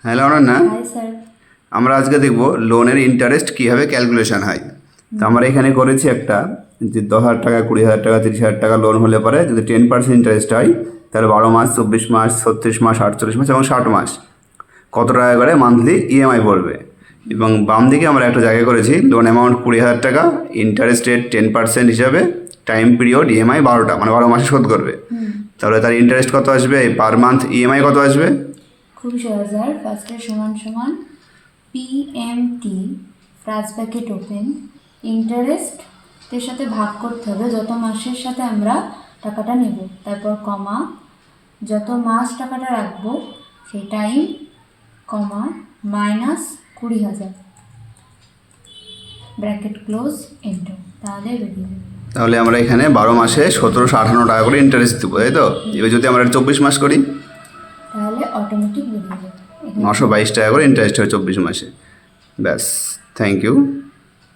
Hello Ananya, hi sir. আমরা আজকে দেখব লোনের ইন্টারেস্ট কীভাবে ক্যালকুলেশন হয়। তো আমরা এখানে করেছি একটা যে 10,000 টাকা, 20,000 টাকা, 30,000 টাকা লোন হলে পরে যদি 10% ইন্টারেস্ট হয় তাহলে 12 মাস, 24 মাস, 36 মাস, 48 মাস এবং 60 মাস কত টাকা করে মান্থলি ইএমআই পড়বে। এবং বাম দিকে আমরা একটা জায়গায় করেছি লোন অ্যামাউন্ট 20,000 টাকা, ইন্টারেস্ট রেট 10% হিসাবে, টাইম পিরিয়ড ইএমআই 12টা, মানে 12 মাসে শোধ করবে। তাহলে তার ইন্টারেস্ট কত আসবে, পার মান্থ ইএমআই কত আসবে? খুবই সহজ স্যার। ফার্স্টে সমান সমান পিএমটি ফ্রাজ ব্র্যাকেট ওপেন ইন্টারেস্টের সাথে ভাগ করতে হবে যত মাসের সাথে আমরা টাকাটা নেব, তারপর কমা যত মাস টাকাটা রাখবো সেই টাইম, কমা মাইনাস 20,000, ব্র্যাকেট ক্লোজ, এন্টার। তাহলে বেরিয়ে যাবে। তাহলে আমরা এখানে 12 মাসে 1,758 টাকা করে ইন্টারেস্ট দেবো, তাই তো? এবার যদি আমরা 24 মাস করি তাহলে অটোমেটিক বেরিয়ে যাবে। 922 টাকা করে ইন্টারেস্ট হয় 24 মাসে। ব্যাস, থ্যাংক ইউ।